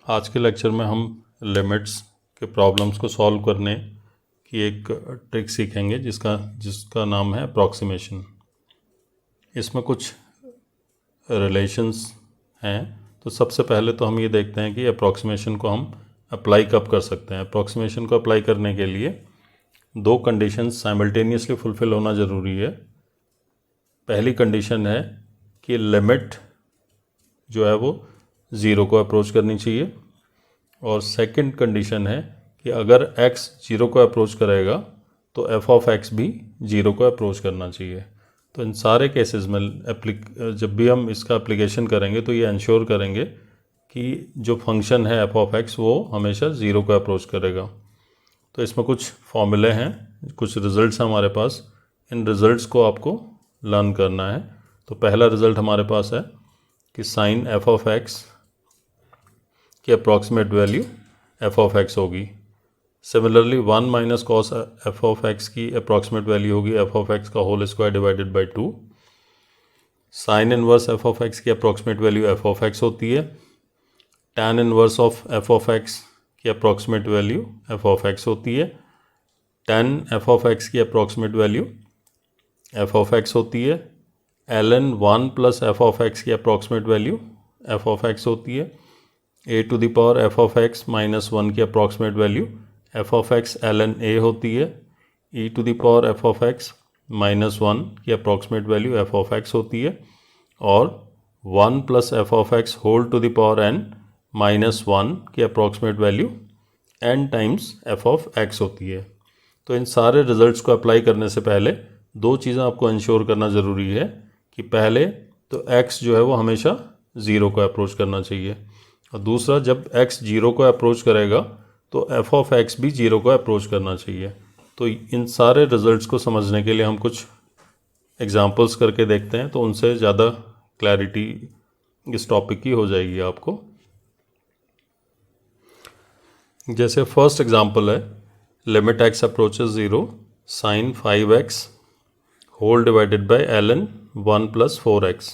आज के लेक्चर में हम लिमिट्स के प्रॉब्लम्स को सॉल्व करने की एक ट्रिक सीखेंगे जिसका नाम है अप्रॉक्सीमेशन। इसमें कुछ रिलेशंस हैं। तो सबसे पहले तो हम ये देखते हैं कि अप्रॉक्सीमेशन को हम अप्लाई कब कर सकते हैं। अप्रॉक्सीमेशन को अप्लाई करने के लिए दो कंडीशंस साइमल्टेनियसली फुलफ़िल होना ज़रूरी है। पहली कंडीशन है कि लिमिट जो है वो ज़ीरो को अप्रोच करनी चाहिए, और सेकंड कंडीशन है कि अगर x ज़ीरो को अप्रोच करेगा तो f ऑफ x भी ज़ीरो को अप्रोच करना चाहिए। तो इन सारे केसेस में जब भी हम इसका एप्लीकेशन करेंगे तो ये इंश्योर करेंगे कि जो फंक्शन है f ऑफ x वो हमेशा ज़ीरो को अप्रोच करेगा। तो इसमें कुछ फॉर्मूले हैं, कुछ रिज़ल्ट्स हैं हमारे पास। इन रिज़ल्ट्स को आपको लर्न करना है। तो पहला रिज़ल्ट हमारे पास है कि साइन f ऑफ x की approximate value f of x होगी। Similarly 1 minus cos f of x की अप्रॉक्सीमेट वैल्यू होगी f ऑफ x का whole square divided by 2। Sine inverse f of x की approximate value f of x होती है। Tan inverse of f of x की approximate value f of x होती है। Tan f of x की approximate value f of x होती है। ln 1 plus f of x की approximate value f of x होती है। a to the power f of x minus 1 की approximate value f of x ln a होती है। e to the power f of x minus 1 की approximate value f of x होती है। और 1 plus f of x whole to the power n minus 1 की approximate value n times f of x होती है। तो इन सारे रिजल्ट्स को अप्लाई करने से पहले दो चीज़ें आपको इंश्योर करना ज़रूरी है कि पहले तो x जो है वो हमेशा ज़ीरो को अप्रोच करना चाहिए, और दूसरा जब x ज़ीरो को अप्रोच करेगा तो f ऑफ x भी ज़ीरो को अप्रोच करना चाहिए। तो इन सारे रिजल्ट्स को समझने के लिए हम कुछ एग्जांपल्स करके देखते हैं, तो उनसे ज़्यादा क्लैरिटी इस टॉपिक की हो जाएगी आपको। जैसे फर्स्ट एग्जांपल है, limit x approaches zero sine 5x whole divided by ln 1 plus 4x।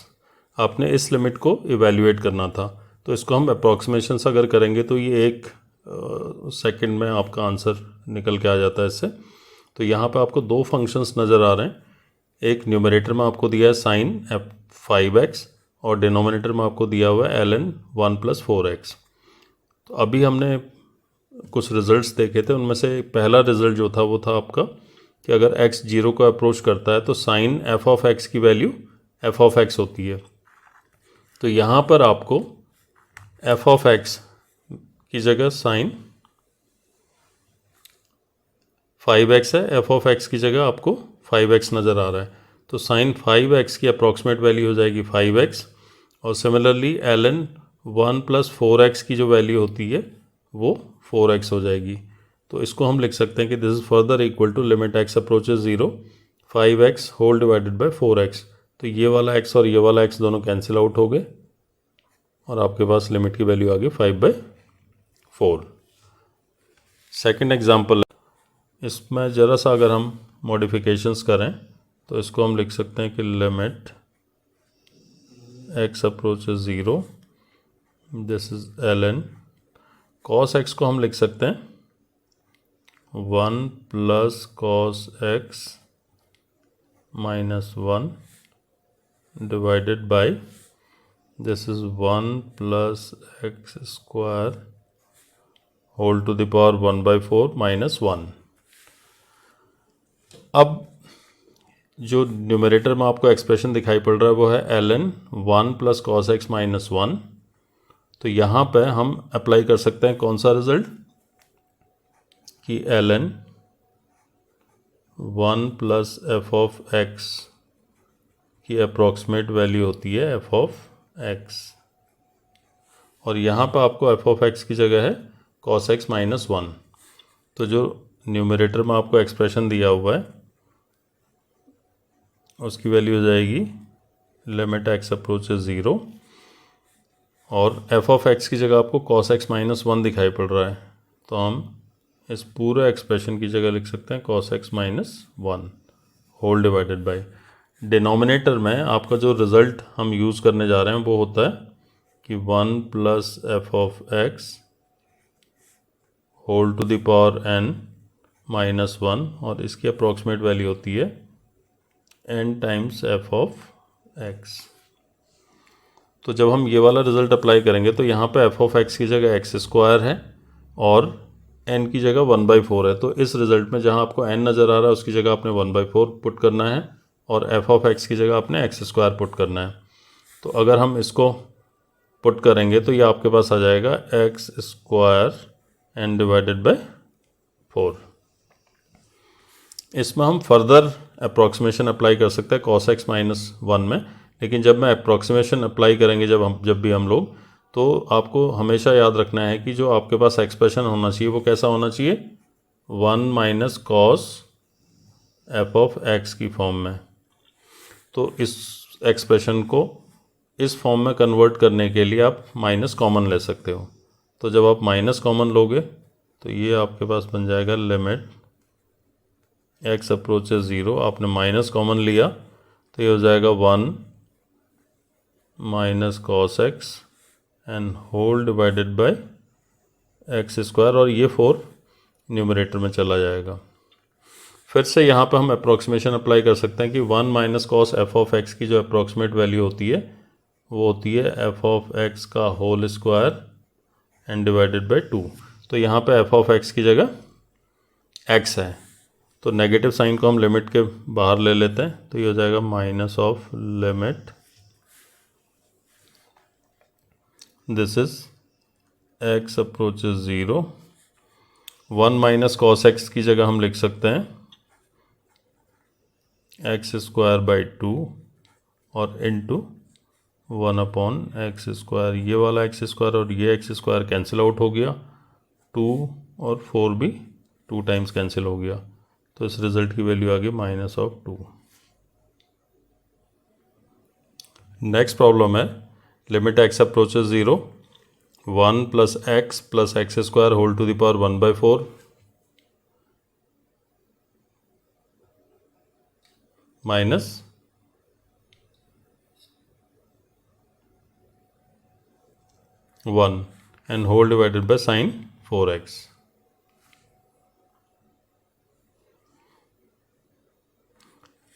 आपने इस लिमिट को इवेल्युएट करना था। तो इसको हम अप्रॉक्सीमेशन अगर करेंगे तो ये एक सेकंड में आपका आंसर निकल के आ जाता है इससे। तो यहाँ पे आपको दो फंक्शंस नज़र आ रहे हैं। एक न्यूमरेटर में आपको दिया है साइन 5x और डिनोमिनेटर में आपको दिया हुआ है ln 1 प्लस 4x। तो अभी हमने कुछ रिजल्ट्स देखे थे, उनमें से पहला रिजल्ट जो था वो था आपका कि अगर x ज़ीरो को अप्रोच करता है तो साइन f ऑफ x की वैल्यू f ऑफ x होती है। तो यहाँ पर आपको f ऑफ x की जगह साइन 5x है, f ऑफ x की जगह आपको 5x नज़र आ रहा है। तो साइन 5x की अप्रॉक्सीमेट वैल्यू हो जाएगी 5x, और सिमिलरली ln 1 प्लस 4x की जो वैल्यू होती है वो 4x हो जाएगी। तो इसको हम लिख सकते हैं कि this is further equal to limit x approaches zero 5x whole divided by 4x। तो ये वाला x और ये वाला x दोनों कैंसिल आउट हो गए और आपके पास लिमिट की वैल्यू आ गई 5/4। सेकंड एग्जांपल, इसमें ज़रा सा अगर हम मॉडिफिकेशंस करें तो इसको हम लिख सकते हैं कि limit x approaches zero, this is ln cos x को हम लिख सकते हैं 1 plus cos x minus 1 divided by this is 1 plus x square whole to the power 1/4 minus 1। अब जो न्यूमरेटर में आपको एक्सप्रेशन दिखाई पड़ रहा है वो है ln 1 plus cos x minus 1। तो यहाँ पे हम अप्लाई कर सकते हैं कौन सा रिजल्ट कि ln 1 plus f of x की अप्रॉक्सीमेट वैल्यू होती है f ऑफ x, और यहाँ पर आपको f ऑफ x की जगह है cos x माइनस 1। तो जो न्यूमरेटर में आपको एक्सप्रेशन दिया हुआ है उसकी वैल्यू हो जाएगी लिमिट x अप्रोचेस ज़ीरो, और f ऑफ x की जगह आपको cos x माइनस 1 दिखाई पड़ रहा है। तो हम इस पूरे एक्सप्रेशन की जगह लिख सकते हैं cos x minus 1 whole divided by denominator में आपका जो रिज़ल्ट हम यूज़ करने जा रहे हैं वो होता है कि 1 plus f of x whole to the power n minus 1 और इसकी अप्रॉक्सीमेट वैल्यू होती है n times f of x. तो जब हम ये वाला रिज़ल्ट अप्लाई करेंगे तो यहाँ पे एफ ऑफ एक्स की जगह एक्स स्क्वायर है और n की जगह 1/4 है। तो इस रिज़ल्ट में जहाँ आपको n नज़र आ रहा है उसकी जगह आपने 1/4 पुट करना है और एफ ऑफ एक्स की जगह आपने एक्स स्क्वायर पुट करना है। तो अगर हम इसको पुट करेंगे तो ये आपके पास आ जाएगा x square n divided by 4। इसमें हम फर्दर अप्रॉक्सीमेशन अप्लाई कर सकते हैं cos x माइनस 1 में, लेकिन जब मैं अप्रॉक्सीमेशन अप्लाई करेंगे जब भी हम लोग, तो आपको हमेशा याद रखना है कि जो आपके पास एक्सप्रेशन होना चाहिए वो कैसा होना चाहिए, 1 minus cos f of x की फॉर्म में। तो इस एक्सप्रेशन को इस फॉर्म में कन्वर्ट करने के लिए आप माइनस कॉमन ले सकते हो। तो जब आप माइनस कॉमन लोगे तो ये आपके पास बन जाएगा लिमिट एक्स अप्रोचेस 0। आपने माइनस कॉमन लिया तो ये हो जाएगा 1 minus cos x and whole divided by x square और ये 4 न्यूमरेटर में चला जाएगा। फिर से यहाँ पे हम अप्रॉक्सीमेशन अप्लाई कर सकते हैं कि 1 minus cos f of x की जो अप्रॉक्सीमेट वैल्यू होती है वो होती है एफ ऑफ एक्स का whole square and divided by 2। तो यहाँ पे एफ ऑफ एक्स की जगह एक्स है, तो नेगेटिव साइन को हम लिमिट के बाहर ले लेते हैं। तो ये हो जाएगा minus of limit this is x approaches 0। 1 minus cos x की जगह हम लिख सकते हैं एक्स स्क्वायर बाई 2 और इंटू 1 अपॉन एक्स स्क्वायर। ये वाला एक्स स्क्वायर और ये एक्स स्क्वायर कैंसिल आउट हो गया, 2 और 4 भी 2 टाइम्स कैंसिल हो गया। तो इस रिजल्ट की वैल्यू आ गई माइनस ऑफ 2। नेक्स्ट प्रॉब्लम है limit x approaches 0, 1 plus x square whole to the power 1/4 minus 1 and whole divided by sine 4x।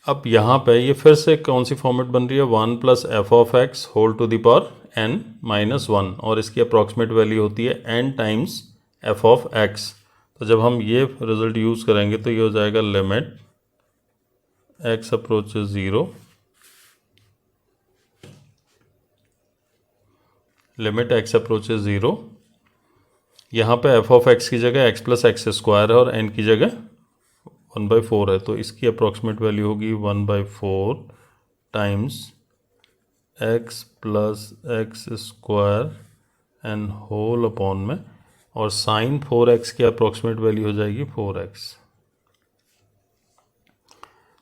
अब यहाँ पे ये फिर से कौन सी फॉर्मेट बन रही है, 1 plus f of x whole to the power n minus 1 और इसकी अप्रॉक्सीमेट वैल्यू होती है n times f of x. तो जब हम ये रिजल्ट यूज़ करेंगे तो ये हो जाएगा limit x approaches 0, limit x approaches 0। यहाँ पे एफ ऑफ एक्स की जगह एक्स प्लस एक्स स्क्वायर है और n की जगह 1/4 है, तो इसकी अप्रॉक्सीमेट वैल्यू होगी 1/4 times x plus x square and whole upon में, और साइन 4x की अप्रॉक्सीमेट वैल्यू हो जाएगी 4x।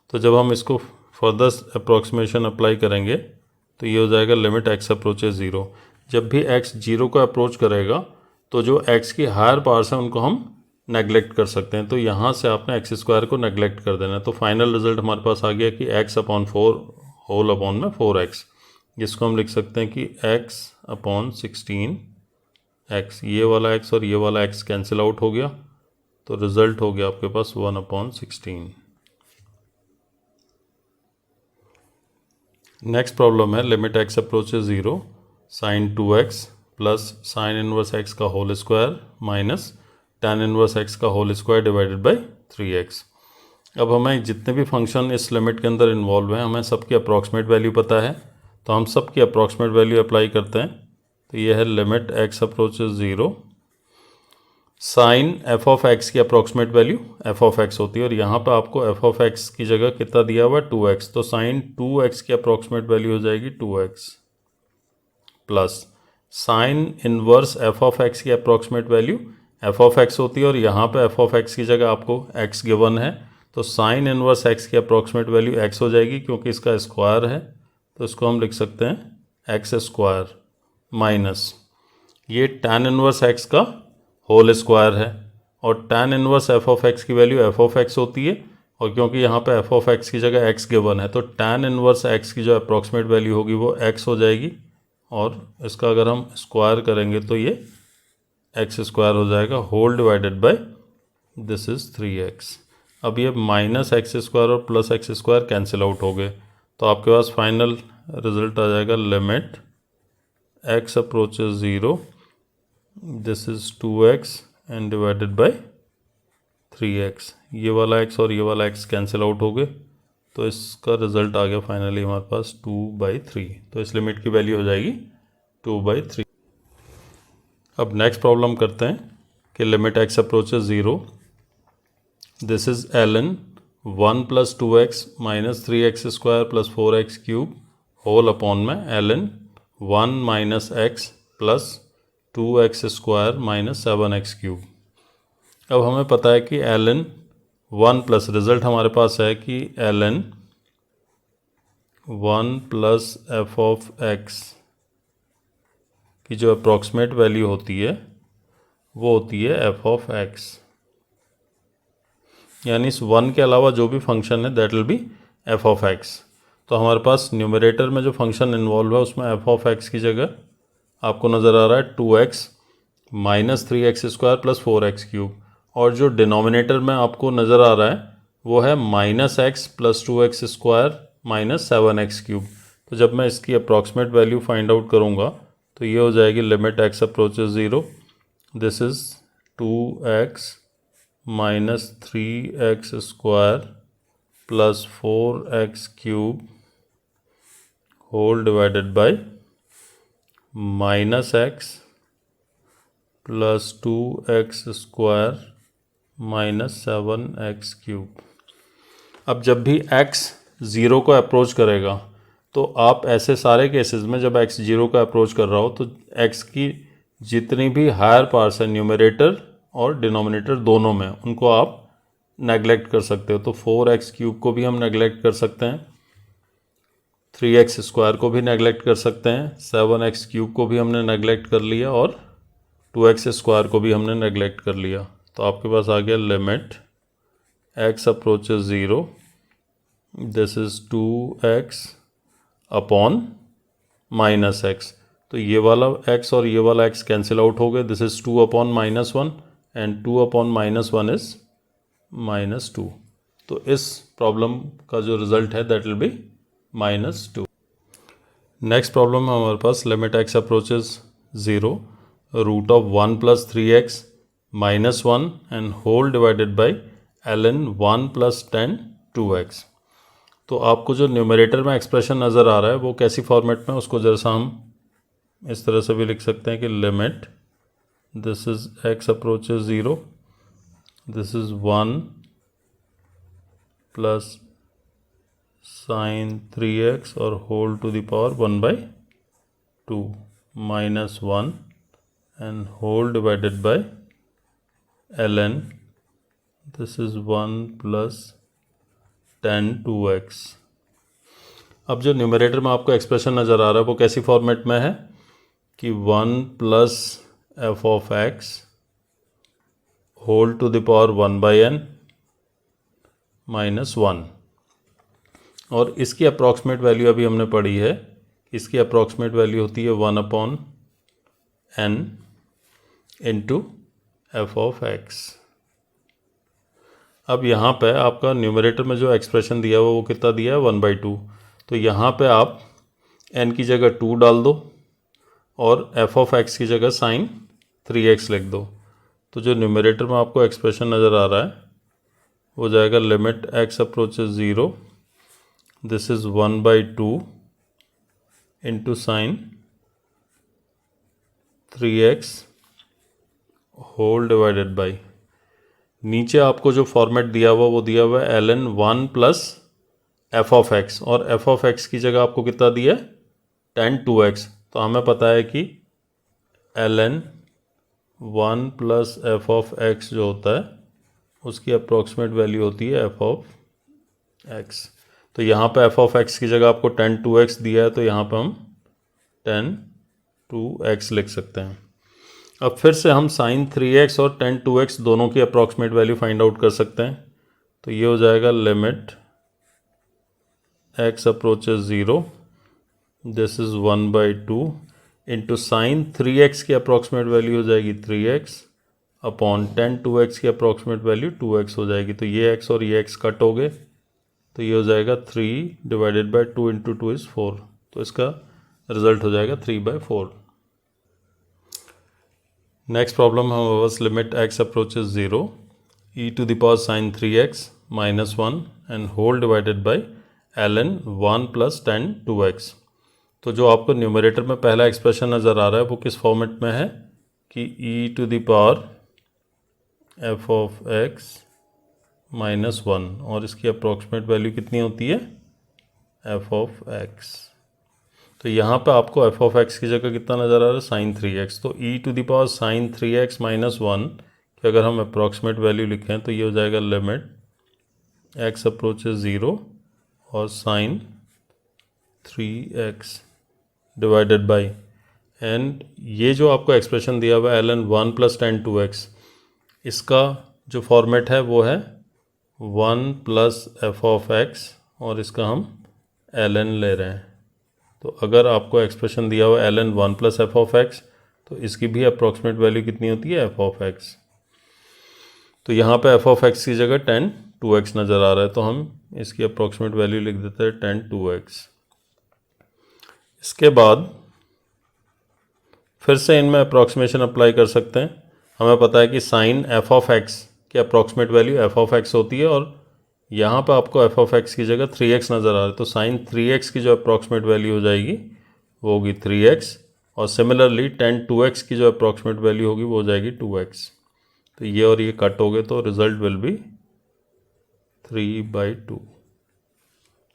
तो जब हम इसको फर्दर अप्रॉक्सीमेशन अप्लाई करेंगे तो ये हो जाएगा लिमिट एक्स अप्रोचेस 0। जब भी x 0 को अप्रोच करेगा तो जो x की हायर पावर्स हैं उनको हम नेगलेक्ट कर सकते हैं। तो यहाँ से आपने एक्स स्क्वायर को नेगलेक्ट कर देना है। तो फाइनल रिजल्ट हमारे पास आ गया कि x अपॉन 4 होल अपॉन में 4x, जिसको हम लिख सकते हैं कि x अपॉन 16x। ये वाला x और ये वाला x कैंसिल आउट हो गया, तो रिजल्ट हो गया आपके पास 1 अपॉन 16। नेक्स्ट प्रॉब्लम है limit x approaches 0, sine 2x plus sine inverse x का whole square minus tan inverse x का whole square divided by 3x। अब हमें जितने भी फंक्शन इस लिमिट के अंदर इन्वॉल्व हैं हमें सबकी अप्रॉक्सीमेट वैल्यू पता है, तो हम सबकी अप्रॉक्सीमेट वैल्यू अप्लाई करते हैं। तो ये है limit x approaches 0, sine f of x की approximate value f of x होती है और यहाँ पर आपको एफ ऑफ एक्स की जगह कितना दिया हुआ है 2x, तो साइन 2x की अप्रॉक्सीमेट वैल्यू हो जाएगी 2x plus sine inverse f of x की approximate value f of x होती है और यहाँ पे एफ ऑफ एक्स की जगह आपको x गिवन है, तो साइन इनवर्स x की अप्रॉक्सीमेट वैल्यू x हो जाएगी क्योंकि इसका स्क्वायर है, तो इसको हम लिख सकते हैं x स्क्वायर माइनस ये tan इनवर्स x का होल स्क्वायर है और tan inverse f of x की वैल्यू एफ ऑफ एक्स होती है और क्योंकि यहाँ पे एफ ऑफ एक्स की जगह x गिवन है तो tan इनवर्स x की जो अप्रॉक्सीमेट वैल्यू होगी वो x हो जाएगी और इसका अगर हम स्क्वायर करेंगे तो ये एक्स स्क्वायर हो जाएगा whole divided by this is 3x। अब ये माइनस एक्स स्क्वायर और plus x square cancel out हो गए, तो आपके पास फाइनल रिजल्ट आ जाएगा limit x approaches 0, this is 2x and divided by 3x। ये वाला x और ये वाला x कैंसिल आउट हो गए, तो इसका रिजल्ट आ गया फाइनली हमारे पास 2/3। तो इस लिमिट की वैल्यू हो जाएगी 2/3। अब नेक्स्ट प्रॉब्लम करते हैं कि limit x approaches 0, this is ln 1 + 2x - 3x square + 4x cube whole upon में ln 1 - x + 2x square - 7x cube. अब हमें पता है कि ln 1 प्लस रिजल्ट हमारे पास है कि ln 1 + f ऑफ x की जो अप्रॉक्सीमेट वैल्यू होती है वो होती है f ऑफ x, यानी इस 1 के अलावा जो भी फंक्शन है that will B f of x। तो हमारे पास न्यूमरेटर में जो फंक्शन इन्वॉल्व है उसमें f ऑफ x की जगह आपको नज़र आ रहा है 2x - 3x square + 4x cube, और जो डिनोमिनेटर में आपको नज़र आ रहा है वो है -x + 2x square - 7x cube. तो जब मैं इसकी अप्रॉक्सीमेट वैल्यू फाइंड आउट करूँगा तो ये हो जाएगी limit x approaches 0, this is 2x - 3x square + 4x cube whole divided by -x + 2x square - 7x cube. अब जब भी x 0 को अप्रोच करेगा तो आप ऐसे सारे केसेस में जब x 0 को अप्रोच कर रहा हो तो x की जितनी भी हायर पार्ट्स हैं न्यूमरेटर और डिनोमिनेटर दोनों में, उनको आप नेगलेक्ट कर सकते हो। तो 4x क्यूब को भी हम नेगलेक्ट कर सकते हैं, 3x स्क्वायर को भी नेगलेक्ट कर सकते हैं, 7x क्यूब को भी हमने नेगलेक्ट कर लिया और 2x स्क्वायर को भी हमने नेगलेक्ट कर लिया। तो आपके पास आ गया limit x approaches 0, this is 2x upon -x। तो ये वाला x और ये वाला x कैंसिल आउट हो गए, this is 2 upon -1 and 2 upon -1 is -2। तो इस प्रॉब्लम का जो रिज़ल्ट है that will be -2। Next problem है हमारे पास limit x approaches 0, root of 1 + 3x - 1 and whole divided by ln 1 + 10 2x। तो आपको जो न्यूमरेटर में एक्सप्रेशन नज़र आ रहा है वो कैसी फॉर्मेट में, उसको जैसा हम इस तरह से भी लिख सकते हैं कि limit this is x approaches 0, this is 1 + sin 3x और whole to the power 1/2 -1 and whole divided by ln this is 1 + 10 2x। अब जो न्यूमरेटर में आपको एक्सप्रेशन नज़र आ रहा है वो कैसी फॉर्मेट में है कि 1 + f of x whole to the power 1/n -1, और इसकी अप्रॉक्सीमेट वैल्यू अभी हमने पढ़ी है, इसकी अप्रॉक्सीमेट वैल्यू होती है 1/n into f of x। अब यहाँ पे आपका न्यूमरेटर में जो एक्सप्रेशन दिया हुआ वो कितना दिया है 1/2, तो यहाँ पे आप n की जगह 2 डाल दो और f ऑफ x की जगह sin 3x लिख दो। तो जो न्यूमरेटर में आपको एक्सप्रेशन नज़र आ रहा है वो जाएगा limit x approaches 0, this is 1/2 into sine 3x whole divided by, नीचे आपको जो फॉर्मेट दिया हुआ वो दिया हुआ है ln 1 + f ऑफ x, और f ऑफ x की जगह आपको कितना दिया है 10 2x। तो हमें पता है कि ln 1 + f ऑफ x जो होता है उसकी अप्रॉक्सीमेट वैल्यू होती है f ऑफ x। तो यहाँ पे f ऑफ x की जगह आपको 10 2x दिया है, तो यहाँ पे हम 10 2x लिख सकते हैं। अब फिर से हम sin 3x और 10 2x दोनों की अप्रॉक्सीमेट वैल्यू फाइंड आउट कर सकते हैं। तो ये हो जाएगा limit x approaches 0, this is 1/2 into sine 3x की अप्रॉक्सीमेट वैल्यू हो जाएगी 3x अपॉन टेन 2x की अप्रॉक्सीमेट वैल्यू 2x हो जाएगी। तो ये x और ये x कट हो गए, तो ये हो जाएगा 3 डिवाइडेड बाई 2 इंटू 2 इज़ 4। तो इसका रिजल्ट हो जाएगा 3/4। नेक्स्ट प्रॉब्लम हम बस limit x approaches 0 e to the power sine 3x minus 1 and whole divided by ln 1 plus tan 2x। तो जो आपको न्यूमरेटर में पहला एक्सप्रेशन नज़र आ रहा है वो किस फॉर्मेट में है कि e to the power f of x minus 1 और इसकी अप्रॉक्सीमेट वैल्यू कितनी होती है f ऑफ x। तो यहाँ पे आपको f ऑफ x की जगह कितना नज़र आ रहा है साइन 3x। तो e to the power sine 3x minus 1 कि अगर हम अप्रॉक्सीमेट वैल्यू लिखें तो ये हो जाएगा लिमिट x अप्रोचेज 0 और sign 3x divided by and ये जो आपको एक्सप्रेशन दिया हुआ है ln 1 प्लस टेन 2x, इसका जो फॉर्मेट है वो है 1 प्लस f ऑफ x और इसका हम ln ले रहे हैं। तो अगर आपको एक्सप्रेशन दिया हुआ है ln 1 plus f of x तो इसकी भी अप्रॉक्सीमेट वैल्यू कितनी होती है f ऑफ x। तो यहाँ पे f ऑफ x की जगह टेन 2x नज़र आ रहा है, तो हम इसकी अप्रॉक्सीमेट वैल्यू लिख देते हैं टेन 2x। इसके बाद फिर से इनमें अप्रॉक्सीमेशन अप्लाई कर सकते हैं। हमें पता है कि साइन f ऑफ x की approximate value f of x होती है और यहाँ पर आपको f ऑफ x की जगह 3x नज़र आ रहा है, तो साइन 3x की जो अप्रॉक्सीमेट वैल्यू हो जाएगी वो होगी 3x और सिमिलरली टेन 2x की जो अप्रॉक्सीमेट वैल्यू होगी वो हो जाएगी 2x। तो ये और ये कट हो गए तो रिजल्ट विल बी 3/2।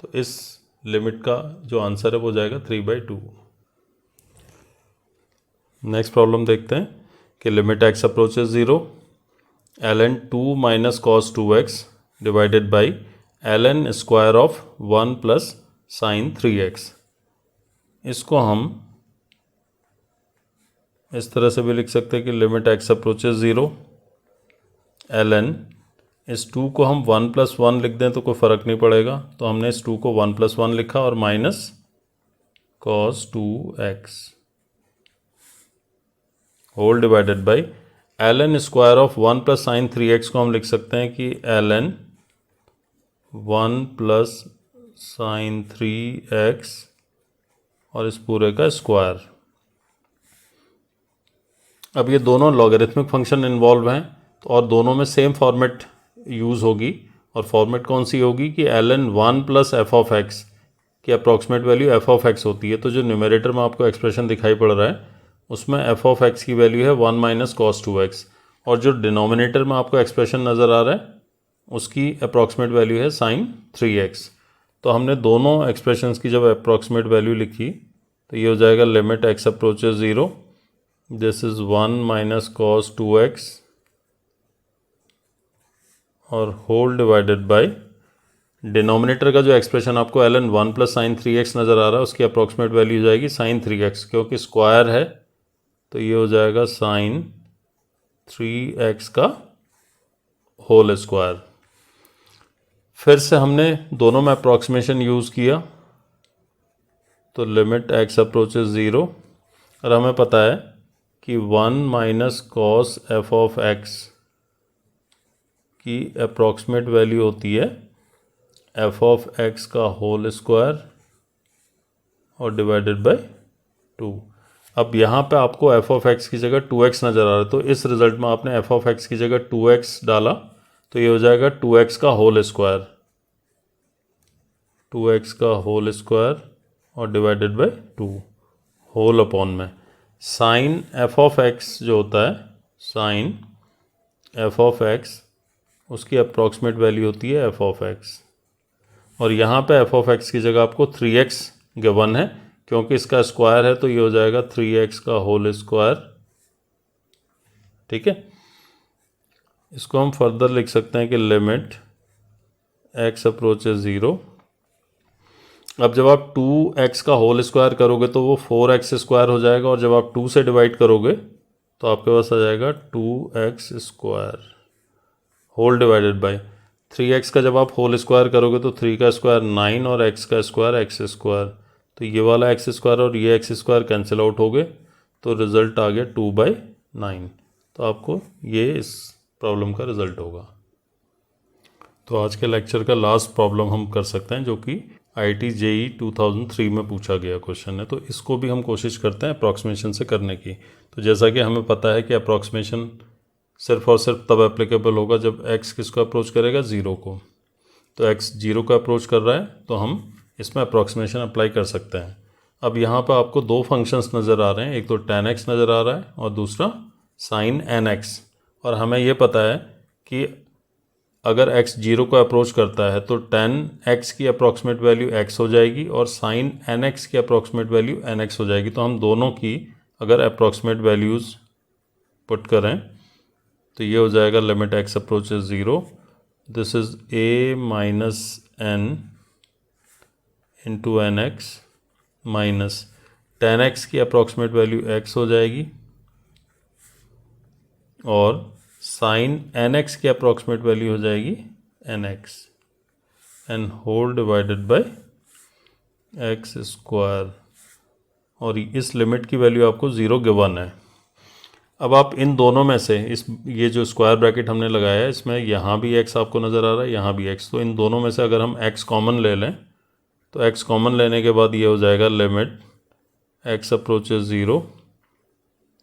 तो इस लिमिट का जो आंसर है वो जाएगा 3/2। नेक्स्ट प्रॉब्लम देखते हैं कि limit x approaches 0 ln 2 minus cos 2x divided by ln square of 1 plus sine 3x। इसको हम इस तरह से भी लिख सकते हैं कि लिमिट x अप्रोचेज 0 ln इस 2 को हम 1 प्लस 1 लिख दें तो कोई फ़र्क नहीं पड़ेगा, तो हमने इस 2 को 1 प्लस 1 लिखा और minus cos 2x whole divided by ln square of 1 plus sine 3x को हम लिख सकते हैं कि ln 1 प्लस साइन 3x और इस पूरे का स्क्वायर। अब ये दोनों लॉगरिथमिक फंक्शन इन्वॉल्व हैं तो और दोनों में सेम फॉर्मेट यूज़ होगी और फॉर्मेट कौन सी होगी कि ln 1 plus f of x की approximate value f of x होती है। तो जो न्यूमरेटर में आपको एक्सप्रेशन दिखाई पड़ रहा है उसमें f ऑफ x की वैल्यू है 1 माइनस कॉस 2x और जो डिनोमिनेटर में आपको एक्सप्रेशन नज़र आ रहा है उसकी अप्रॉक्सीमेट वैल्यू है साइन 3x। तो हमने दोनों एक्सप्रेशंस की जब अप्रॉक्सीमेट वैल्यू लिखी तो ये हो जाएगा limit x approaches 0 this is 1 minus cos 2x और होल डिवाइडेड बाई डिनोमिनेटर का जो एक्सप्रेशन आपको ln 1 प्लस साइन 3x नज़र आ रहा है उसकी अप्रॉक्सीमेट वैल्यू हो जाएगी साइन 3x, क्योंकि स्क्वायर है तो ये हो जाएगा साइन 3x का होल स्क्वायर। फिर से हमने दोनों में अप्रॉक्सीमेशन यूज़ किया तो लिमिट x अप्रोचेज 0 और हमें पता है कि 1 minus cos f of x की अप्रॉक्सीमेट वैल्यू होती है f ऑफ x का होल स्क्वायर और डिवाइडेड बाय 2। अब यहाँ पे आपको f ऑफ x की जगह 2x नज़र आ रहा है, तो इस रिज़ल्ट में आपने f ऑफ x की जगह 2x डाला तो ये हो जाएगा 2x का होल स्क्वायर, 2x का होल स्क्वायर और डिवाइडेड बाय 2 होल अपॉन में साइन f ऑफ x जो होता है साइन f ऑफ x उसकी अप्रॉक्सीमेट वैल्यू होती है f ऑफ x और यहाँ पे f ऑफ x की जगह आपको 3x गिवन है क्योंकि इसका स्क्वायर है तो ये हो जाएगा 3x का होल स्क्वायर। ठीक है, इसको हम फर्दर लिख सकते हैं कि लिमिट x अप्रोचेज 0। अब जब आप 2x का होल स्क्वायर करोगे तो वो 4x स्क्वायर हो जाएगा और जब आप 2 से डिवाइड करोगे तो आपके पास आ जाएगा 2x square whole divided by 3x का जब आप होल स्क्वायर करोगे तो 3 का स्क्वायर 9 और x का स्क्वायर x स्क्वायर, तो ये वाला x स्क्वायर और ये x स्क्वायर कैंसिल आउट हो गए तो रिज़ल्ट आ गया 2/9। तो आपको ये इस प्रॉब्लम का रिज़ल्ट होगा। तो आज के लेक्चर का लास्ट प्रॉब्लम हम कर सकते हैं, जो कि IIT JEE 2003 में पूछा गया क्वेश्चन है। तो इसको भी हम कोशिश करते हैं अप्रॉक्सीमेशन से करने की। तो जैसा कि हमें पता है कि अप्रॉक्सीमेशन सिर्फ और सिर्फ तब एप्लीकेबल होगा जब x किसको अप्रोच करेगा, 0 को। तो x 0 को अप्रोच कर रहा है तो हम इसमें अप्रॉक्सीमेशन अप्लाई कर सकते हैं। अब यहाँ पर आपको दो फंक्शंस नज़र आ रहे हैं, एक तो tan x नज़र आ रहा है और दूसरा sin nx। और हमें ये पता है कि अगर x 0 को अप्रोच करता है तो tan x की अप्रॉक्सीमेट वैल्यू x हो जाएगी और sin nx की अप्रॉक्सीमेट वैल्यू nx हो जाएगी। तो हम दोनों की अगर अप्रॉक्सीमेट वैल्यूज़ पुट करें तो ये हो जाएगा limit x approaches 0, this is a minus n into nx minus tan x की अप्रॉक्सीमेट वैल्यू x हो जाएगी और साइन nx की अप्रॉक्सीमेट वैल्यू हो जाएगी nx n whole divided by x square. और इस लिमिट की वैल्यू आपको 0 गिवन है। अब आप इन दोनों में से ये जो स्क्वायर ब्रैकेट हमने लगाया है इसमें यहाँ भी x आपको नज़र आ रहा है, यहाँ भी x। तो इन दोनों में से अगर हम x कॉमन ले लें तो x कॉमन लेने के बाद ये हो जाएगा limit x approaches 0,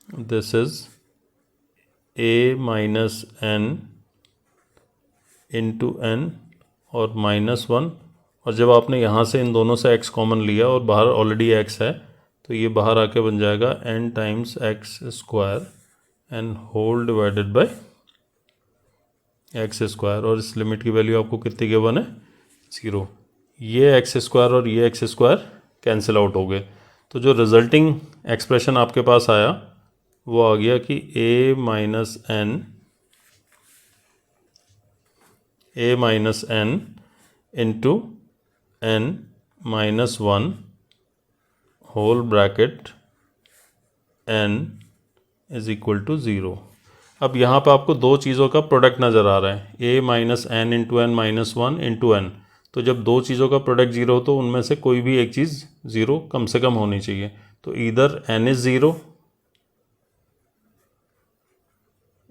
this is a minus n into n और -1। और जब आपने यहाँ से इन दोनों से x कॉमन लिया और बाहर ऑलरेडी x है तो ये बाहर आके बन जाएगा n times x square n whole divided by x square. और इस लिमिट की वैल्यू आपको कितनी गिवन है, 0। ये x स्क्वायर और ये x स्क्वायर कैंसिल आउट हो गए। तो जो रिजल्टिंग एक्सप्रेशन आपके पास आया वो आ गया कि a minus n into n minus 1 whole bracket n is equal to 0। अब यहाँ पर आपको दो चीज़ों का प्रोडक्ट नज़र आ रहा है, a minus n into n minus 1 into n। तो जब दो चीज़ों का प्रोडक्ट 0 हो तो उनमें से कोई भी एक चीज़ 0 कम से कम होनी चाहिए। तो either n is 0,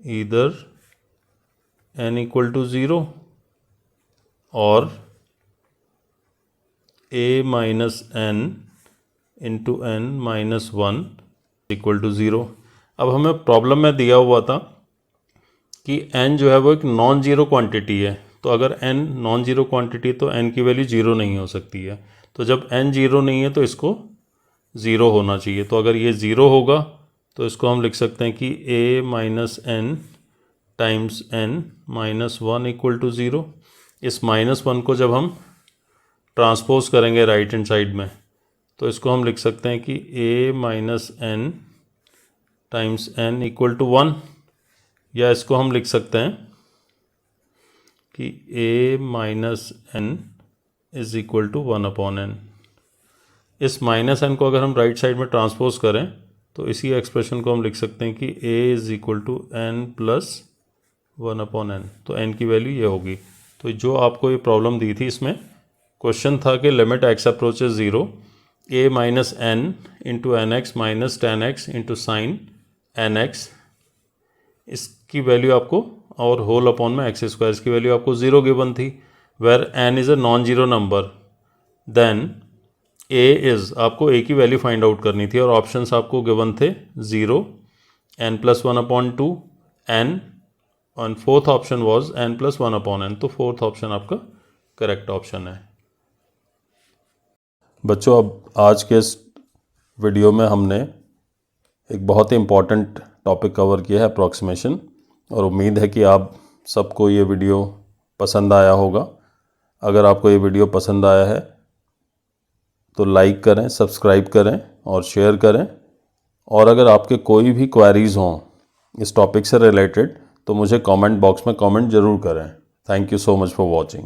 either n equal to 0 और a minus n into n minus 1 equal to 0। अब हमें प्रॉब्लम में दिया हुआ था कि n जो है वो एक नॉन जीरो क्वांटिटी है। तो अगर n नॉन जीरो क्वांटिटी तो n की वैल्यू 0 नहीं हो सकती है। तो जब n 0 नहीं है तो इसको 0 होना चाहिए। तो अगर ये 0 होगा तो इसको हम लिख सकते हैं कि a minus n times n minus 1 equal to 0। इस माइनस 1 को जब हम ट्रांसपोज करेंगे राइट हैंड साइड में तो इसको हम लिख सकते हैं कि a minus n times n equal to 1, या इसको हम लिख सकते हैं कि a minus n is equal to 1 upon n। इस माइनस n को अगर हम राइट साइड में ट्रांसपोज करें तो इसी एक्सप्रेशन को हम लिख सकते हैं कि a is equal to n plus 1 upon n। तो n की वैल्यू ये होगी। तो जो आपको ये प्रॉब्लम दी थी इसमें क्वेश्चन था कि limit x approaches 0, a minus n into n x minus tan x into sine n x, इसकी वैल्यू आपको, और होल अपॉन में एक्स स्क्वायर, इसकी वैल्यू आपको 0 गिवन थी। Where n is a non zero number then a is, आपको a की value find out करनी थी और ऑप्शंस आपको गिवन थे 0, n प्लस 1 अपॉन 2, n, और fourth option was n plus 1 upon n। तो फोर्थ ऑप्शन आपका करेक्ट ऑप्शन है। बच्चों, अब आज के इस वीडियो में हमने एक बहुत ही इम्पॉर्टेंट टॉपिक कवर किया है, अप्रॉक्सीमेशन। और उम्मीद है कि आप सबको ये वीडियो पसंद आया होगा। अगर आपको ये वीडियो पसंद आया है तो लाइक करें, सब्सक्राइब करें और शेयर करें। और अगर आपके कोई भी क्वेरीज़ हों इस टॉपिक से रिलेटेड तो मुझे कमेंट बॉक्स में कमेंट ज़रूर करें। Thank you so much for watching.